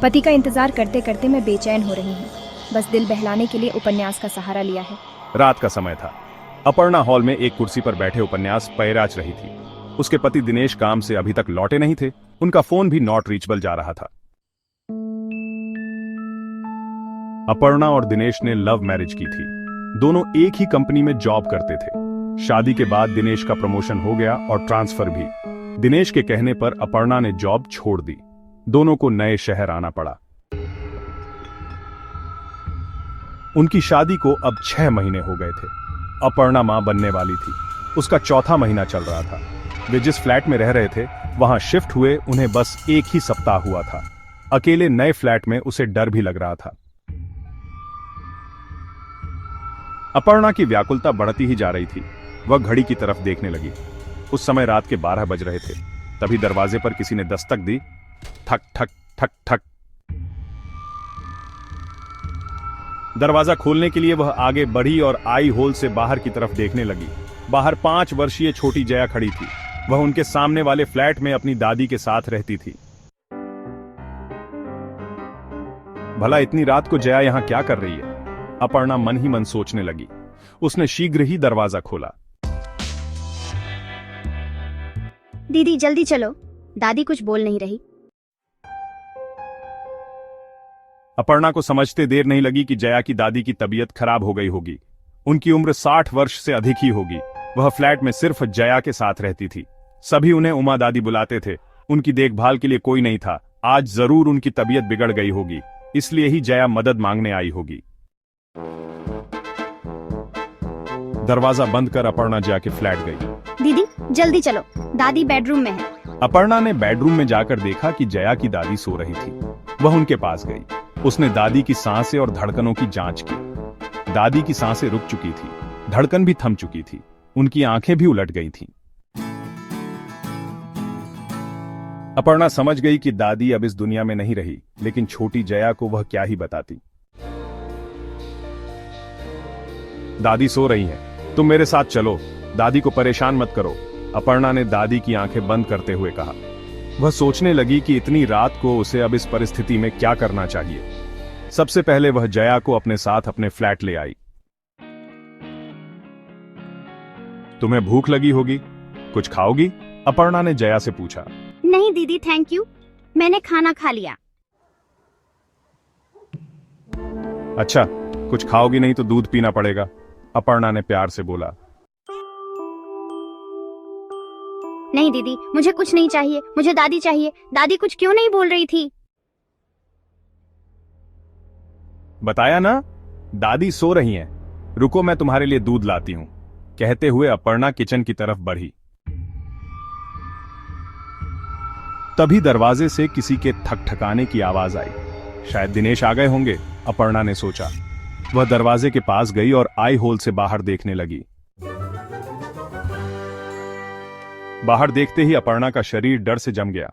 पति का इंतजार करते करते मैं बेचैन हो रही हूँ। बस दिल बहलाने के लिए उपन्यास का सहारा लिया है। रात का समय था। अपर्णा हॉल में एक कुर्सी पर बैठे उपन्यास पैराच रही थी। उसके पति दिनेश काम से अभी तक लौटे नहीं थे। उनका फोन भी नॉट रीचेबल जा रहा था। अपर्णा और दिनेश ने लव मैरिज की थी। दोनों एक ही कंपनी में जॉब करते थे। शादी के बाद दिनेश का प्रमोशन हो गया और ट्रांसफर भी। दिनेश के कहने पर अपर्णा ने जॉब छोड़ दी। दोनों को नए शहर आना पड़ा। उनकी शादी को अब 6 महीने हो गए थे। अपर्णा मां बनने वाली थी। उसका चौथा महीना चल रहा था। वे जिस फ्लैट में रह रहे थे वहां शिफ्ट हुए उन्हें बस एक ही सप्ताह हुआ था। अकेले नए फ्लैट में उसे डर भी लग रहा था। अपर्णा की व्याकुलता बढ़ती ही जा रही थी। वह घड़ी की तरफ देखने लगी। उस समय रात के 12 बज रहे थे। तभी दरवाजे पर किसी ने दस्तक दी। ठक ठक ठक ठक। दरवाजा खोलने के लिए वह आगे बढ़ी और आई होल से बाहर की तरफ देखने लगी। बाहर 5 वर्षीय छोटी जया खड़ी थी। वह उनके सामने वाले फ्लैट में अपनी दादी के साथ रहती थी। भला इतनी रात को जया यहां क्या कर रही है? अपर्णा मन ही मन सोचने लगी। उसने शीघ्र ही दरवाजा खोला। दीदी जल्दी चलो, दादी कुछ बोल नहीं रही। अपर्णा को समझते देर नहीं लगी कि जया की दादी की तबीयत खराब हो गई होगी। उनकी उम्र 60 वर्ष से अधिक ही होगी। वह फ्लैट में सिर्फ जया के साथ रहती थी। सभी उन्हें उमा दादी बुलाते थे। उनकी देखभाल के लिए कोई नहीं था। आज जरूर उनकी तबीयत बिगड़ गई होगी, इसलिए ही जया मदद मांगने आई होगी। दरवाजा बंद कर अपर्णा जया के फ्लैट गई। दीदी जल्दी चलो, दादी बेडरूम में है। अपर्णा ने बेडरूम में जाकर देखा कि जया की दादी सो रही थी। वह उनके पास गई। उसने दादी की सांसें और धड़कनों की जांच की। दादी की सांसें रुक चुकी थी, धड़कन भी थम चुकी थी, उनकी आंखें भी उलट गई थीं। अपर्णा समझ गई कि दादी अब इस दुनिया में नहीं रही, लेकिन छोटी जया को वह क्या ही बताती। दादी सो रही हैं, तुम मेरे साथ चलो, दादी को परेशान मत करो, अपर्णा ने दादी की आंखें बंद करते हुए कहा। वह सोचने लगी कि इतनी रात को उसे अब इस परिस्थिति में क्या करना चाहिए। सबसे पहले वह जया को अपने साथ अपने फ्लैट ले आई। तुम्हें भूख लगी होगी, कुछ खाओगी? अपर्णा ने जया से पूछा। नहीं दीदी थैंक यू, मैंने खाना खा लिया। अच्छा, कुछ खाओगी नहीं तो दूध पीना पड़ेगा, अपर्णा ने प्यार से बोला। नहीं दीदी मुझे कुछ नहीं चाहिए, मुझे दादी चाहिए। दादी कुछ क्यों नहीं बोल रही थी? बताया ना, दादी सो रही हैं। रुको मैं तुम्हारे लिए दूध लाती हूं, कहते हुए अपर्णा किचन की तरफ बढ़ी। तभी दरवाजे से किसी के ठकठकाने की आवाज आई। शायद दिनेश आ गए होंगे, अपर्णा ने सोचा। वह दरवाजे के पास गई और आई होल से बाहर देखने लगी। बाहर देखते ही अपर्णा का शरीर डर से जम गया।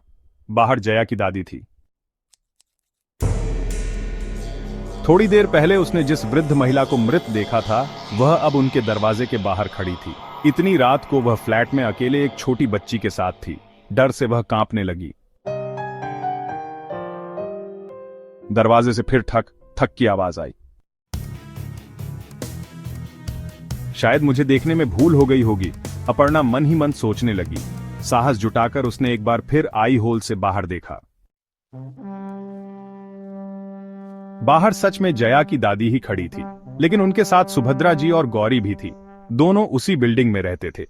बाहर जया की दादी थी। थोड़ी देर पहले उसने जिस वृद्ध महिला को मृत देखा था, वह अब उनके दरवाजे के बाहर खड़ी थी। इतनी रात को वह फ्लैट में अकेले एक छोटी बच्ची के साथ थी। डर से वह कांपने लगी। दरवाजे से फिर ठक ठक की आवाज आई। शायद मुझे देखने में भूल हो गई होगी, अपर्णा मन ही मन सोचने लगी। साहस जुटाकर उसने एक बार फिर आई होल से बाहर देखा। बाहर सच में जया की दादी ही खड़ी थी, लेकिन उनके साथ सुभद्रा जी और गौरी भी थी। दोनों उसी बिल्डिंग में रहते थे।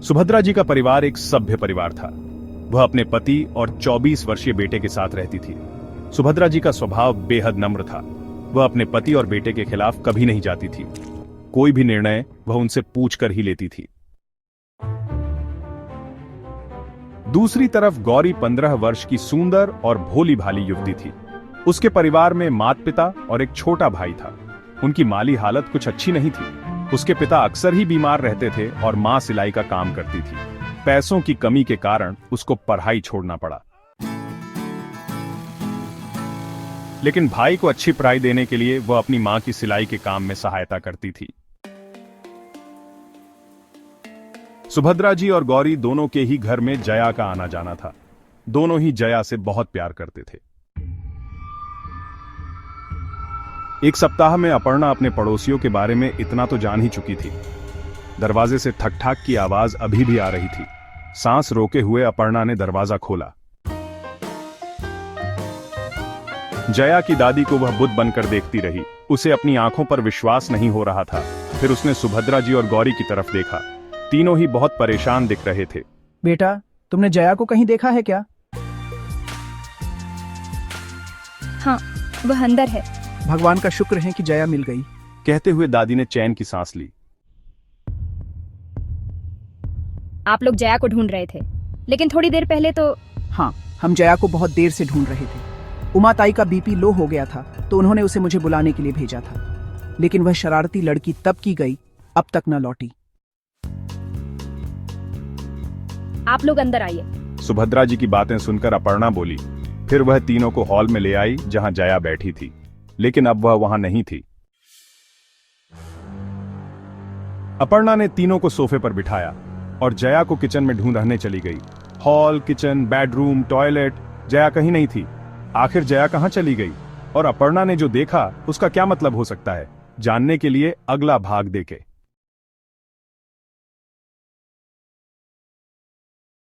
सुभद्रा जी का परिवार एक सभ्य परिवार था। वह अपने पति और 24 वर्षीय बेटे के साथ रहती थी। सुभद्रा जी का स्वभाव बेहद नम्र था। वह अपने पति और बेटे के खिलाफ कभी नहीं जाती थी। कोई भी निर्णय वह उनसे पूछकर ही लेती थी। दूसरी तरफ गौरी 15 वर्ष की सुंदर और भोली भाली युवती थी। उसके परिवार में माता पिता और एक छोटा भाई था। उनकी माली हालत कुछ अच्छी नहीं थी। उसके पिता अक्सर ही बीमार रहते थे और मां सिलाई का काम करती थी। पैसों की कमी के कारण उसको पढ़ाई छोड़ना पड़ा। लेकिन भाई को अच्छी पढ़ाई देने के लिए वह अपनी मां की सिलाई के काम में सहायता करती थी। सुभद्रा जी और गौरी दोनों के ही घर में जया का आना जाना था। दोनों ही जया से बहुत प्यार करते थे। एक सप्ताह में अपर्णा अपने पड़ोसियों के बारे में इतना तो जान ही चुकी थी। दरवाजे से ठक ठाक की आवाज अभी भी आ रही थी। सांस रोके हुए अपर्णा ने दरवाजा खोला। जया की दादी को वह बुद्ध बनकर देखती रही। उसे अपनी आंखों पर विश्वास नहीं हो रहा था। फिर उसने सुभद्रा जी और गौरी की तरफ देखा। तीनों ही बहुत परेशान दिख रहे थे। बेटा, तुमने जया को कहीं देखा है क्या? हाँ, वह अंदर है। भगवान का शुक्र है कि जया मिल गई। कहते हुए दादी ने चैन की सांस ली। आप लोग जया को ढूंढ रहे थे, लेकिन थोड़ी देर पहले तो। हाँ, हम जया को बहुत देर से ढूंढ रहे थे। उमा ताई का बीपी लो हो गया था, तो उन्होंने उसे मुझे बुलाने के लिए भेजा था। लेकिन वह शरारती लड़की तब की गई, अब तक न लौटी। आप लोग अंदर आइए। सुभद्रा जी की बातें सुनकर अपर्णा बोली। फिर वह तीनों को हॉल में ले आई जहां जया बैठी थी, लेकिन अब वह वहां नहीं थी। अपर्णा ने तीनों को सोफे पर बिठाया और जया को किचन में ढूंढने चली गई। Hall, kitchen, bedroom, toilet, Jaya कहीं नहीं थी। आखिर जया कहां चली गई और अपर्णा ने जो देखा उसका क्या मतलब हो सकता है? जानने के लिए अगला भाग देखें।